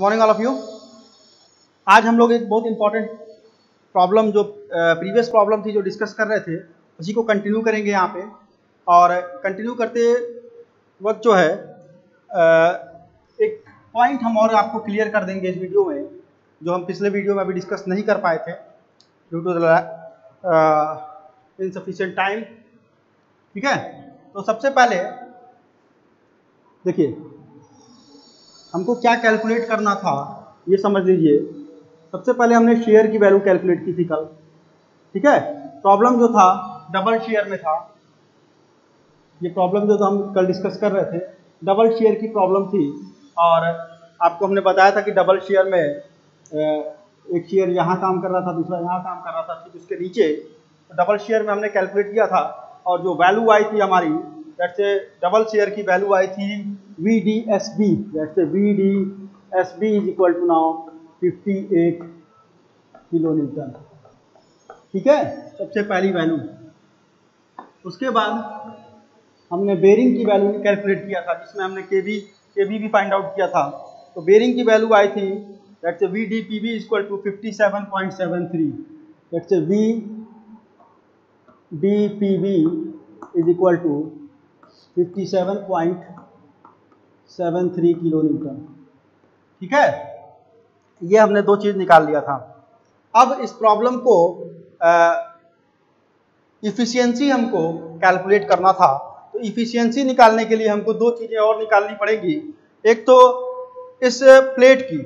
Morning all of you. आज हम लोग एक बहुत इंपॉर्टेंट प्रॉब्लम जो प्रीवियस प्रॉब्लम थी जो डिस्कस कर रहे थे उसी को कंटिन्यू करेंगे यहाँ पे। और कंटिन्यू करते वक्त जो है एक पॉइंट हम और आपको क्लियर कर देंगे इस वीडियो में जो हम पिछले वीडियो में अभी डिस्कस नहीं कर पाए थे ड्यू टू इनसफिशिएंट टाइम। ठीक है, तो सबसे पहले देखिए हमको क्या कैलकुलेट करना था ये समझ लीजिए। सबसे पहले हमने शेयर की वैल्यू कैलकुलेट की थी कल। ठीक है, प्रॉब्लम जो था डबल शेयर में था। ये प्रॉब्लम जो हम कल डिस्कस कर रहे थे डबल शेयर की प्रॉब्लम थी और आपको हमने बताया था कि डबल शेयर में एक शेयर यहाँ काम कर रहा था, दूसरा यहाँ काम कर रहा था, ठीक उसके नीचे। तो डबल शेयर में हमने कैलकुलेट किया था और जो वैल्यू आई थी हमारी दैट्स ए डबल शेयर की वैल्यू आई थी VDSB। That's a VDSB is equal to now 58 kilo newton. ठीक है, सबसे पहली वैल्यू। उसके बाद हमने बेरिंग की वैल्यू कैलकुलेट किया था जिसमें हमने केबी भी फाइंड आउट किया था। तो बेरिंग की वैल्यू आई थी that's a VDPB is equal to 57.73। That's a VDPB is equal to 57.73 kilo newton. ठीक है, ये हमने दो चीज निकाल लिया था। अब इस प्रॉब्लम को इफिशियंसी हमको कैलकुलेट करना था। तो इफिशियंसी निकालने के लिए हमको दो चीजें और निकालनी पड़ेगी। एक तो इस प्लेट की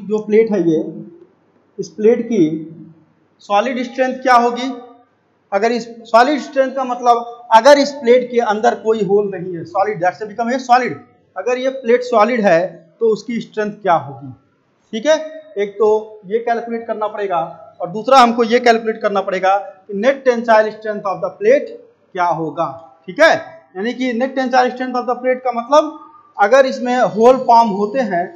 जो प्लेट है ये, इस प्लेट की सॉलिड स्ट्रेंथ क्या होगी। अगर इस सॉलिड स्ट्रेंथ का मतलब अगर इस प्लेट के अंदर कोई होल नहीं है, सॉलिड दैट्स से बिकम ए सॉलिड। अगर ये प्लेट सॉलिड है तो उसकी स्ट्रेंथ क्या होगी। ठीक है, एक तो ये कैलकुलेट करना पड़ेगा और दूसरा हमको ये कैलकुलेट करना पड़ेगा कि net tensile strength of the plate क्या होगा। ठीक है, यानी कि net tensile strength of the plate का मतलब अगर इसमें होल फॉर्म होते हैं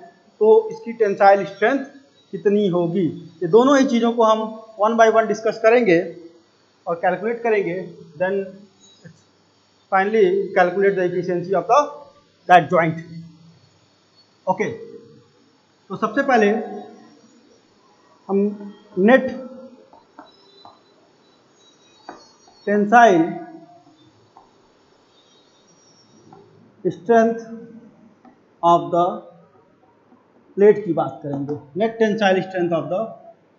तो इसकी टेंसाइल स्ट्रेंथ कितनी होगी। ये दोनों ही चीज़ों को हम वन बाय वन डिस्कस करेंगे और कैलकुलेट करेंगे। Then finally calculate the efficiency of that joint. Okay, तो सबसे पहले हम net tensile strength of the plate की बात करेंगे। Net tensile strength of the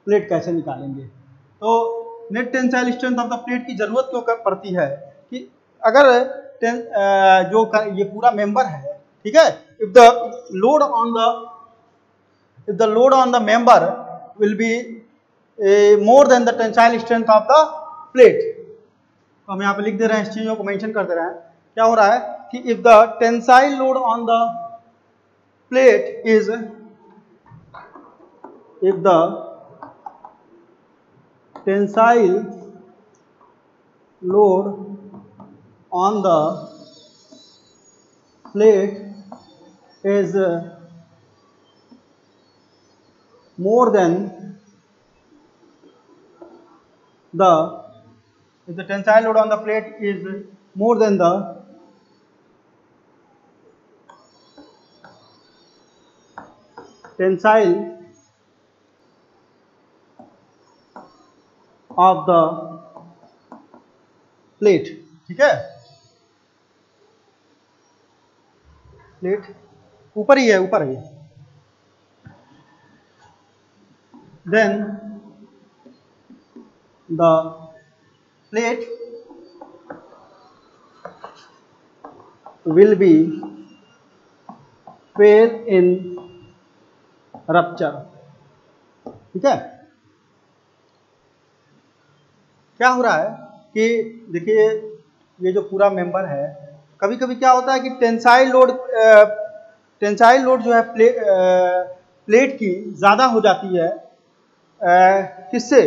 plate कैसे निकालेंगे। तो net tensile strength of the plate की जरूरत क्यों पड़ती है कि अगर जो ये पूरा मेंबर है, ठीक है, if the load on the member will be more than the tensile strength of the plate. तो हम यहाँ पे लिख दे रहे हैं, इस चीजों को मेंशन कर दे रहे हैं। क्या हो रहा है कि if the tensile load on the plate is if the tensile load on the plate is more than if the tensile load on the plate is more than the tensile of the plate। ठीक है, plate ऊपर ही है, ऊपर है। Then the plate will be fail in rupture। ठीक है, क्या हो रहा है कि देखिए ये जो पूरा मेंबर है, कभी कभी क्या होता है कि टेंसाइल लोड जो है प्लेट की ज़्यादा हो जाती है। किससे,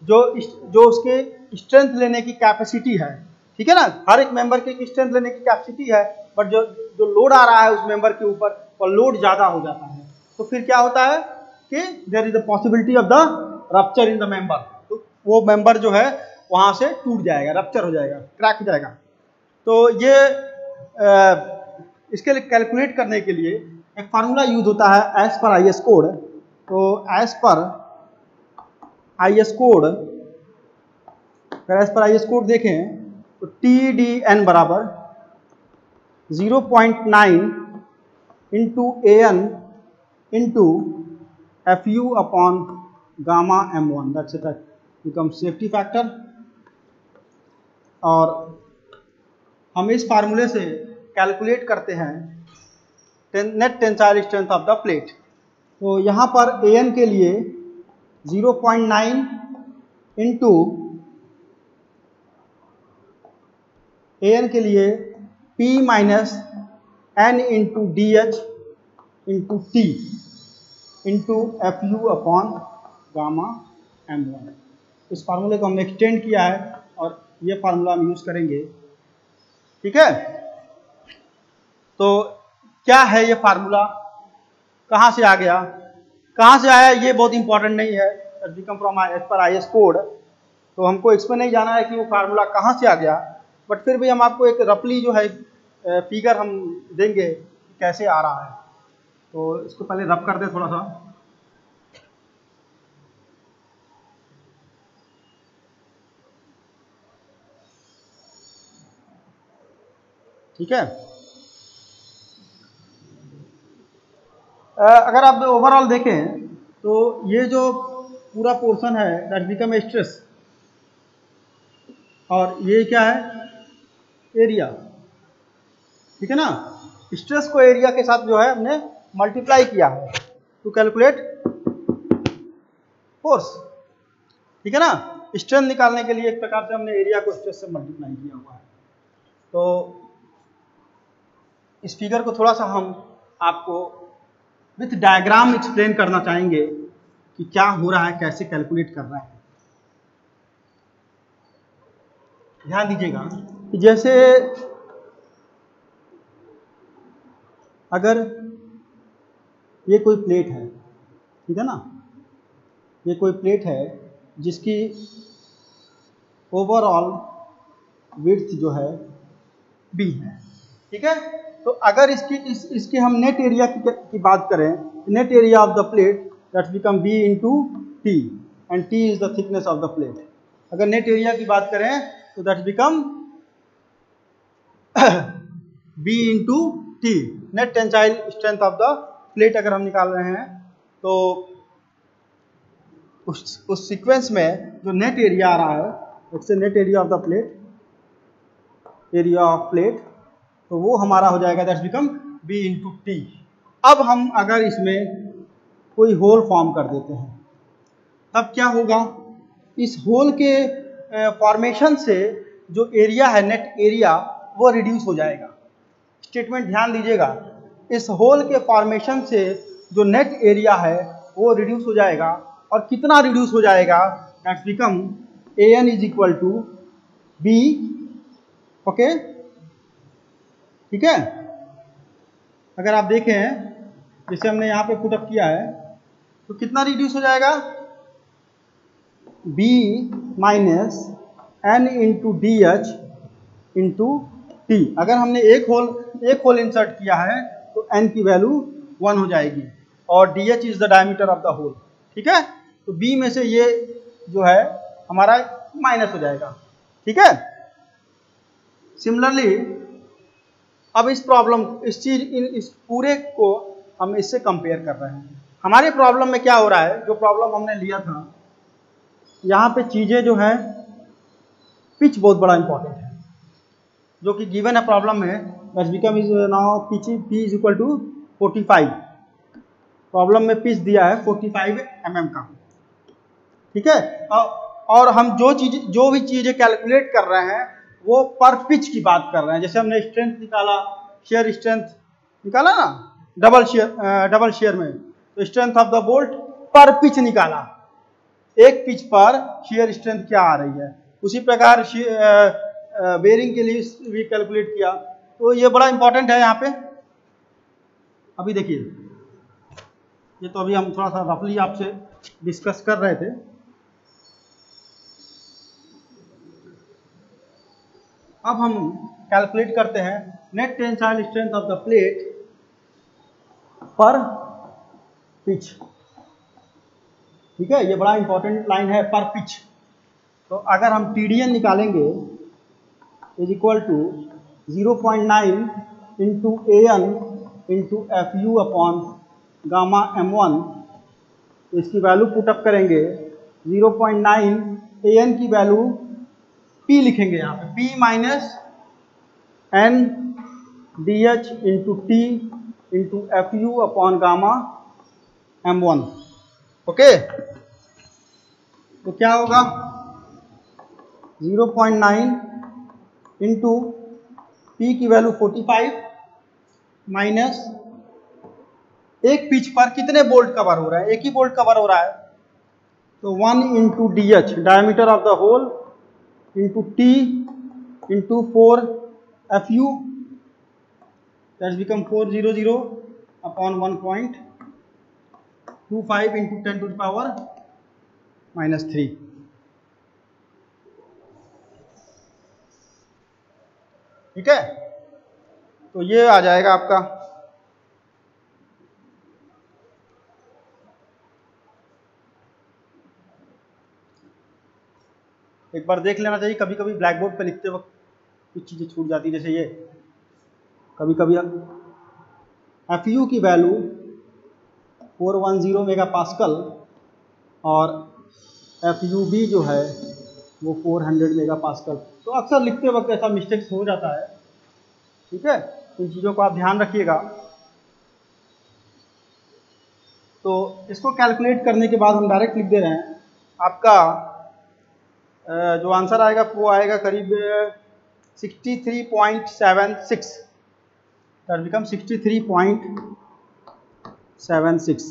जो उसके स्ट्रेंथ लेने की कैपेसिटी है। ठीक है ना, हर एक मेंबर की स्ट्रेंथ लेने की कैपेसिटी है, बट जो लोड आ रहा है उस मेंबर के ऊपर वो लोड ज़्यादा हो जाता है। तो फिर क्या होता है कि there is the possibility of the rupture in the member. तो वो मेंबर जो है वहां से टूट जाएगा, रप्चर हो जाएगा, क्रैक हो जाएगा। तो ये इसके लिए कैलकुलेट करने के लिए एक फार्मूला यूज होता है एज पर IS कोड। तो एज पर IS कोड, अगर एज पर IS कोड देखें तो TDN बराबर 0.9 into AN into FU upon gamma M1, that's it, become safety factor. और हम इस फार्मूले से कैलकुलेट करते हैं net tensile strength of the plate. तो यहाँ पर AN के लिए 0.9 इंटू AN के लिए P minus N into DH into T into FU upon gamma M1। इस फार्मूले को हमने एक्सटेंड किया है और ये फार्मूला हम यूज करेंगे, ठीक है। तो क्या है ये फार्मूला, कहाँ से आ गया, कहाँ से आया, ये बहुत इंपॉर्टेंट नहीं है, become from as per IS code. तो हमको इसमें नहीं जाना है कि वो फार्मूला कहाँ से आ गया, बट फिर भी हम आपको एक रफली जो है फिगर हम देंगे कैसे आ रहा है। तो इसको पहले रब कर दे थोड़ा सा। ठीक है, अगर आप ओवरऑल देखें तो ये जो पूरा पोर्शन है दैट बिकम स्ट्रेस, और ये क्या है, एरिया, ठीक है ना। स्ट्रेस को एरिया के साथ जो है हमने मल्टीप्लाई किया है टू कैलकुलेट फोर्स, ठीक है ना। स्ट्रेंथ निकालने के लिए एक प्रकार से हमने एरिया को स्ट्रेस से मल्टीप्लाई किया हुआ है। तो इस फिगर को थोड़ा सा हम आपको विथ डायग्राम एक्सप्लेन करना चाहेंगे कि क्या हो रहा है, कैसे कैलकुलेट कर रहे हैं। ध्यान दीजिएगा कि जैसे अगर ये कोई प्लेट है, ठीक है ना, ये कोई प्लेट है जिसकी ओवरऑल विड्थ जो है B है, ठीक है। तो अगर इसकी हम नेट एरिया की बात करें, net area of the plate that's become B into T and T is the thickness of the plate. अगर नेट एरिया की बात करें तो that's become B into T, net tensile strength of the plate अगर हम निकाल रहे हैं तो उस सीक्वेंस में जो नेट एरिया आ रहा है, उससे net area of the plate, area of plate, तो वो हमारा हो जाएगा that's become B into T। अब हम अगर इसमें कोई होल फॉर्म कर देते हैं तब क्या होगा, इस होल के फॉर्मेशन से जो एरिया है, नेट एरिया, वो रिड्यूस हो जाएगा। स्टेटमेंट ध्यान दीजिएगा, इस होल के फॉर्मेशन से जो नेट एरिया है वो रिड्यूस हो जाएगा। और कितना रिड्यूस हो जाएगा, that's become AN is equal to B, okay, ठीक है। अगर आप देखें जैसे हमने यहाँ पे पुट अप किया है तो कितना रिड्यूस हो जाएगा, B minus N into DH into T। अगर हमने एक होल इंसर्ट किया है तो N की वैल्यू 1 हो जाएगी और DH is the diameter of the hole, ठीक है। तो B में से ये जो है हमारा माइनस हो जाएगा, ठीक है। सिमिलरली अब इस प्रॉब्लम, इस पूरे को हम इससे कंपेयर कर रहे हैं। हमारे प्रॉब्लम में क्या हो रहा है, जो प्रॉब्लम हमने लिया था, यहाँ पे चीजें जो है, पिच बहुत बड़ा इंपॉर्टेंट है, जो कि गिवन है प्रॉब्लम में, that's become is now P is equal to 45। Problem में पिच दिया है 45 mm का, ठीक है। और हम जो भी चीजें कैलकुलेट कर रहे हैं वो पर पिच की बात कर रहे हैं। जैसे हमने स्ट्रेंथ निकाला, शेयर स्ट्रेंथ निकाला ना, डबल शेयर में, तो स्ट्रेंथ ऑफ द बोल्ट पर पिच निकाला, एक पिच पर शेयर स्ट्रेंथ क्या आ रही है। उसी प्रकार बेरिंग के लिए भी कैलकुलेट किया। तो ये बड़ा इंपॉर्टेंट है यहाँ पे। अभी देखिए, ये तो अभी हम थोड़ा सा रफली आपसे डिस्कस कर रहे थे। अब हम कैलकुलेट करते हैं net tensile strength of the plate per pitch. ठीक है, ये बड़ा इंपॉर्टेंट लाइन है, पर पिच। तो अगर हम TDN निकालेंगे is equal to 0.9 into AN into FU upon gamma M1, इसकी वैल्यू पुटअप करेंगे 0.9, AN की वैल्यू P लिखेंगे यहाँ पे, P minus N DH into T into FU upon gamma M1। Okay, तो क्या होगा 0.9 इंटू P की वैल्यू 45 माइनस एक पिच पर कितने बोल्ट कवर हो रहा है, एक ही बोल्ट कवर हो रहा है, तो 1 into DH diameter of the hole into T into 4 FU, that's become 400 upon 1.25 into 10 to the power -3। ठीक है, तो ये आ जाएगा आपका। एक बार देख लेना चाहिए, कभी कभी ब्लैक बोर्ड पे लिखते वक्त कुछ चीज़ें छूट जाती, जैसे ये कभी कभी FU की वैल्यू 410 मेगापास्कल और FUB जो है वो 400 मेगापास्कल। तो अक्सर लिखते वक्त ऐसा मिस्टेक्स हो जाता है। ठीक है, इन चीज़ों को आप ध्यान रखिएगा। तो इसको कैलकुलेट करने के बाद हम डायरेक्ट लिख दे रहे हैं, आपका जो आंसर आएगा वो आएगा करीब 63.76, दैट बिकम 63.76।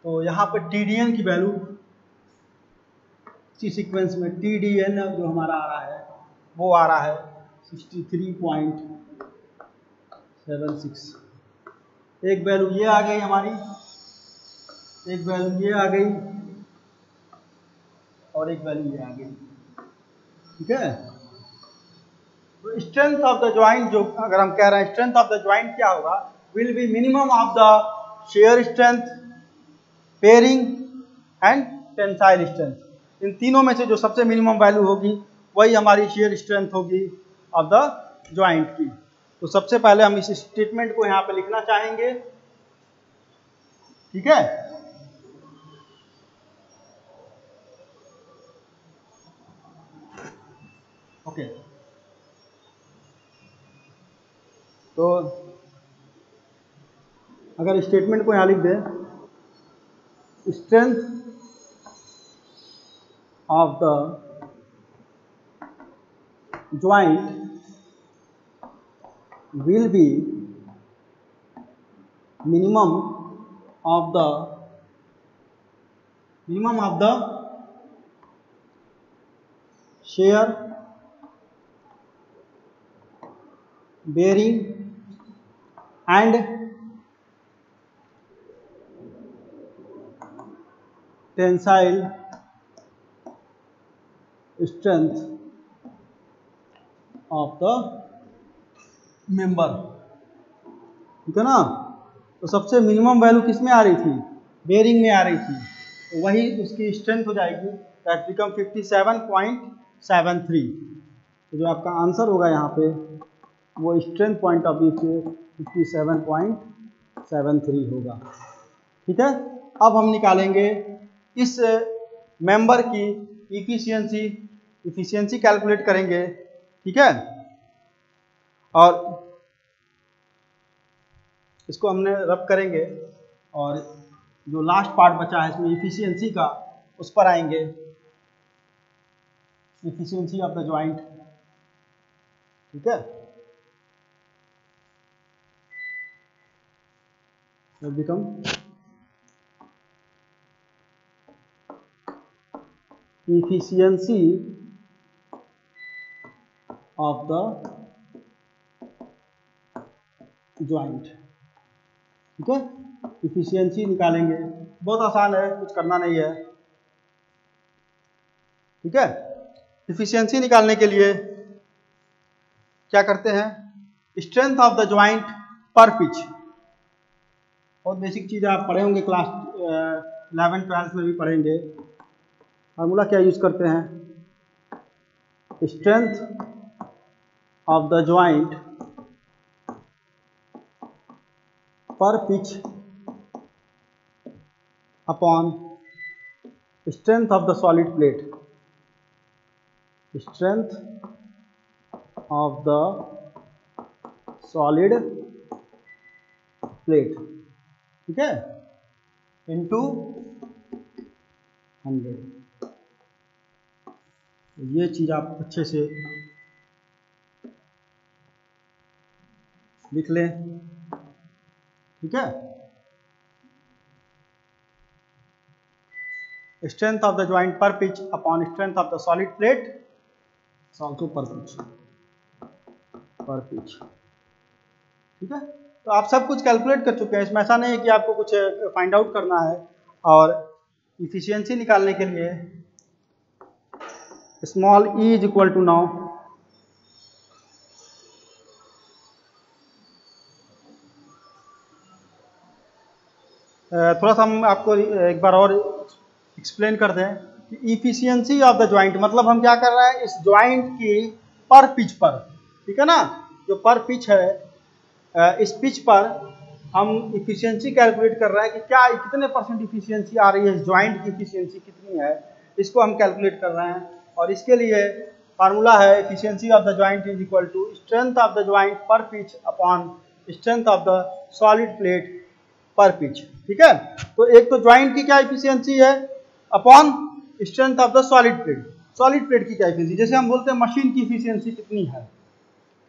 तो यहाँ पर TDN की वैल्यू इसी सीक्वेंस में TDN जो हमारा आ रहा है वो आ रहा है 63.76। एक वैल्यू ये आ गई हमारी, एक वैल्यू ये आ गई और एक वैल्यू ये आ गई। ठीक है, तो स्ट्रेंथ ऑफ द ज्वाइंट, जो अगर हम कह रहे हैं स्ट्रेंथ ऑफ द ज्वाइंट क्या होगा, will be minimum of the shear strength, bearing and tensile strength. इन तीनों में से जो सबसे मिनिमम वैल्यू होगी वही हमारी शेयर स्ट्रेंथ होगी ऑफ द ज्वाइंट की। तो सबसे पहले हम इस स्टेटमेंट को यहाँ पे लिखना चाहेंगे। ठीक है, ओके, तो अगर स्टेटमेंट को यहाँ लिख दें, strength of the joint will be minimum of the shear, bearing and tensile strength of the member. ठीक है ना, तो सबसे मिनिमम वैल्यू किस में आ रही थी, बेयरिंग में आ रही थी, तो वही उसकी स्ट्रेंथ हो जाएगी, दैट बिकम 57.73। तो जो आपका आंसर होगा यहाँ पे वो स्ट्रेंथ पॉइंट ऑफ व्यू से 57.73 होगा। ठीक है, अब हम निकालेंगे इस मेंबर की इफिशियंसी कैलकुलेट करेंगे। ठीक है, और इसको हमने रब करेंगे और जो लास्ट पार्ट बचा है इसमें इफिशियंसी का, उस पर आएंगे, इफिशियंसी ऑफ द ज्वाइंट। ठीक है, तो become efficiency of the joint. ठीक है, इफिशियंसी निकालेंगे, बहुत आसान है, कुछ करना नहीं है। ठीक है, इफिशियंसी निकालने के लिए क्या करते हैं, स्ट्रेंथ ऑफ द ज्वाइंट पर पिच। बहुत बेसिक चीज़ आप पढ़े होंगे, क्लास 11-12 में भी पढ़ेंगे। फार्मूला क्या यूज़ करते हैं? Strength of the joint per pitch upon strength of the solid plate, strength of the solid plate, ठीक है, इंटू 100। ये चीज़ आप अच्छे से लिख लें, ठीक है। Strength of the joint per pitch upon strength of the solid plate also पर पिच, ठीक है। तो आप सब कुछ कैलकुलेट कर चुके हैं, इसमें ऐसा नहीं है कि आपको कुछ फाइंड आउट करना है। और इफिशियंसी निकालने के लिए small E is equal to now थोड़ा सा हम आपको एक बार और एक्सप्लेन कर दें कि इफिशियंसी ऑफ द जॉइंट मतलब हम क्या कर रहे हैं, इस जॉइंट की पर पिच पर, ठीक है ना, जो पर पिच है, इस पिच पर हम इफिशियंसी कैलकुलेट कर रहे हैं कि क्या कितने % इफिशियंसी आ रही है, इस जॉइंट की इफिशियंसी कितनी है, इसको हम कैलकुलेट कर रहे हैं। और इसके लिए फार्मूला है efficiency of the joint is equal to strength of the joint per pitch upon strength of the solid plate per pitch, ठीक है। तो एक तो जॉइंट की क्या इफिशियंसी है upon strength of the solid plate की क्या इफिशियंसी, जैसे हम बोलते हैं मशीन की इफिशियंसी कितनी है,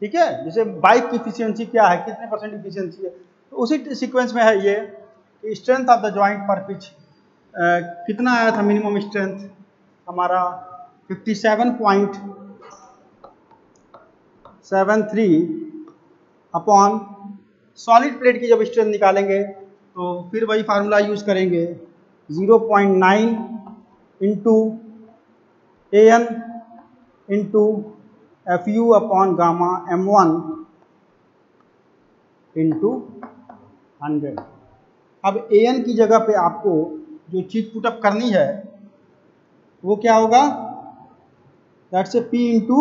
ठीक है, जैसे बाइक की इफिशियंसी क्या है, कितने % इफिशियंसी है, तो उसी सीक्वेंस में है ये कि strength of the joint per pitch कितना आया था, मिनिमम स्ट्रेंथ हमारा 57.73 अपॉन सॉलिड प्लेट की जब स्ट्रेंथ निकालेंगे तो फिर वही फार्मूला यूज़ करेंगे 0.9 into AN into FU upon gamma M1 into 100। अब AN की जगह पे आपको जो चीज़ पुटअप करनी है वो क्या होगा, that's a P into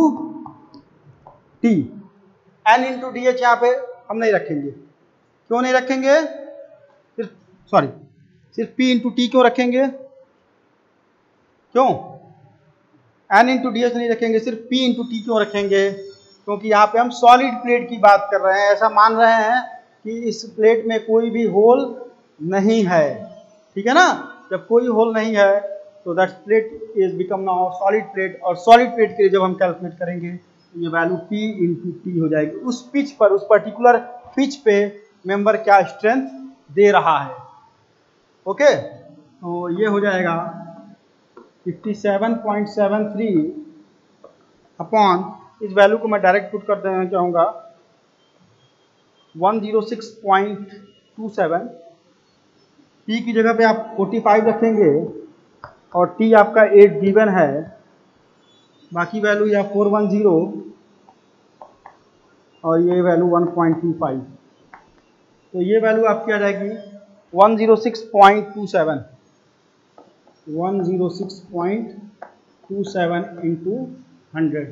T। N into DH यहाँ पे हम नहीं रखेंगे, क्यों नहीं रखेंगे, सिर्फ P इंटू T क्यों रखेंगे, क्यों N इंटू DH नहीं रखेंगे, सिर्फ P इंटू T क्यों रखेंगे, क्योंकि यहाँ पे हम सॉलिड प्लेट की बात कर रहे हैं, ऐसा मान रहे हैं कि इस प्लेट में कोई भी होल नहीं है, ठीक है ना। जब कोई होल नहीं है तो that plate is become now solid plate, और सॉलिड प्लेट के लिए जब हम कैलकुलेट करेंगे तो ये वैल्यू P इंटू T हो जाएगी। उस पिच पर, उस पर्टिकुलर पिच पे मेंबर क्या स्ट्रेंथ दे रहा है, ओके। तो ये हो जाएगा 57.73 अपॉन, इस वैल्यू को मैं डायरेक्ट पुट कर देना चाहूँगा 106.27। P की जगह पे आप 45 रखेंगे और T आपका 8 गिवन है, बाकी वैल्यू या 410 और ये वैल्यू 1.25, तो ये वैल्यू आपकी आ जाएगी 106.27 इंटू 100,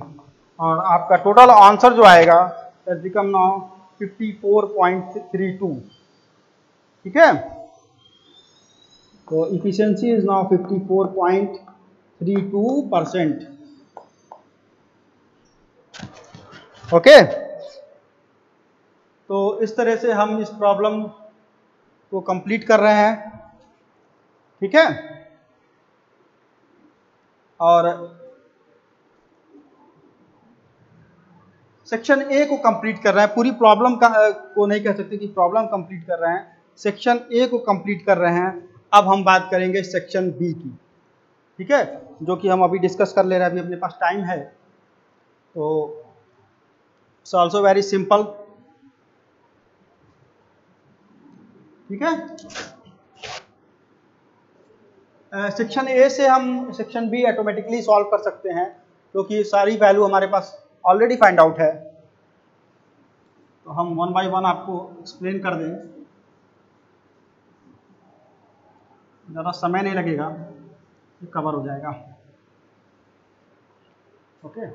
और आपका टोटल आंसर जो आएगा दैट बिकम नाउ 54.32, ठीक है। तो इफिशियंसी इज नाउ 54.32%, ओके। तो इस तरह से हम इस प्रॉब्लम को कंप्लीट कर रहे हैं, ठीक है। और सेक्शन ए को कंप्लीट कर रहे हैं, पूरी प्रॉब्लम को नहीं कह सकते कि प्रॉब्लम कंप्लीट कर रहे हैं, सेक्शन ए को कंप्लीट कर रहे हैं। अब हम बात करेंगे सेक्शन बी की, ठीक है, जो कि हम अभी डिस्कस कर ले रहे हैं, अभी अपने पास टाइम है। तो इट्स ऑल्सो वेरी सिंपल, ठीक है। सेक्शन ए से हम सेक्शन बी ऑटोमेटिकली सॉल्व कर सकते हैं, क्योंकि सारी वैल्यू हमारे पास ऑलरेडी फाइंड आउट है। तो हम 1 बाय 1 आपको एक्सप्लेन कर दें। ज़्यादा समय नहीं लगेगा, ये कवर हो जाएगा। ओके,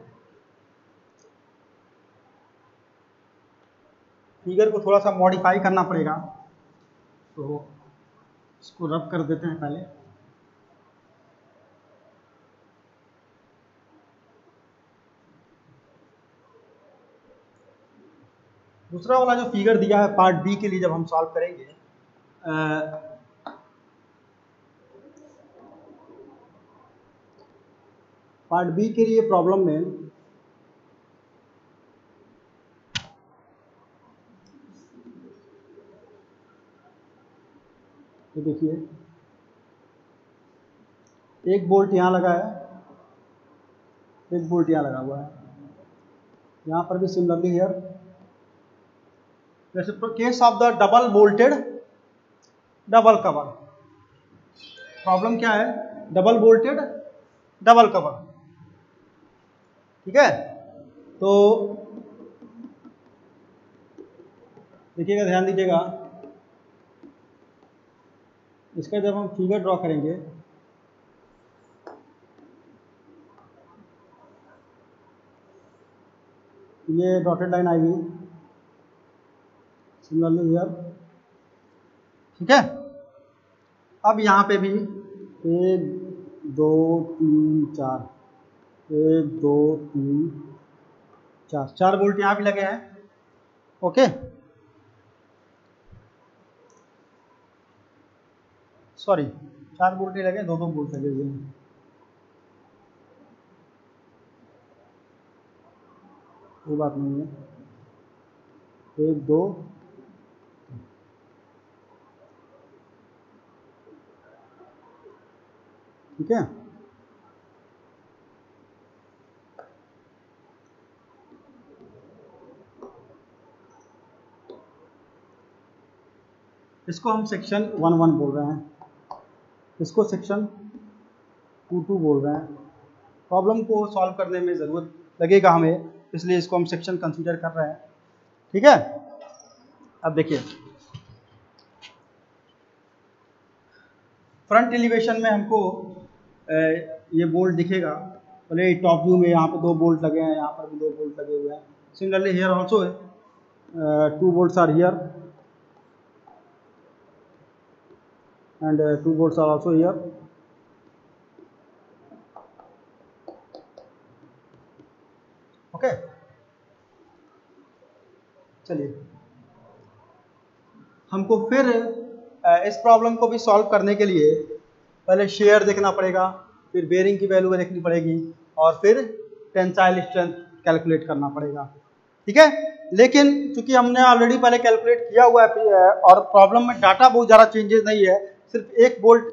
फिगर को थोड़ा सा मॉडिफाई करना पड़ेगा, तो इसको रब कर देते हैं पहले। दूसरा वाला जो फिगर दिया है पार्ट बी के लिए जब हम सॉल्व करेंगे, पार्ट बी के लिए प्रॉब्लम में ये देखिए, एक बोल्ट यहाँ लगा है, एक बोल्ट यहाँ लगा हुआ है, यहाँ पर भी सिमिलरली हियर। जैसे case of the double bolted double cover, problem क्या है, डबल बोल्टेड डबल कवर, ठीक है। तो देखिएगा, ध्यान दीजिएगा, इसका जब हम फिगर ड्रॉ करेंगे, ये डॉटेड लाइन आएगी, सिमिलरली हियर, ठीक है। अब यहाँ पे भी 1 2 3 4, 1 2 3 4, 4 बोल्ट यहाँ भी लगे हैं। ओके, सॉरी, 4 बोल्ट नहीं लगे, 2 बोल्ट लगे हुए हैं। कोई बात नहीं है, 1 2, ठीक है। इसको हम सेक्शन 1 1 बोल रहे हैं, इसको सेक्शन 2 2 बोल रहे हैं। प्रॉब्लम को सॉल्व करने में ज़रूरत लगेगा हमें, इसलिए इसको हम सेक्शन कंसीडर कर रहे हैं, ठीक है। अब देखिए, फ्रंट एलिवेशन में हमको ये बोल्ट दिखेगा, भले टॉप व्यू में यहाँ पे 2 बोल्ट लगे हैं, यहाँ पर भी 2 बोल्ट लगे हुए हैं। Similarly here also 2 bolts are here and 2 bolts are also here. Okay, चलिए हमको फिर इस प्रॉब्लम को भी सॉल्व करने के लिए पहले शेयर देखना पड़ेगा, फिर बेयरिंग की वैल्यू देखनी पड़ेगी, और फिर टेंसाइल स्ट्रेंथ कैलकुलेट करना पड़ेगा, ठीक है। लेकिन चूंकि हमने ऑलरेडी पहले कैलकुलेट किया हुआ है और प्रॉब्लम में डाटा बहुत ज़्यादा चेंजेस नहीं है, सिर्फ एक बोल्ट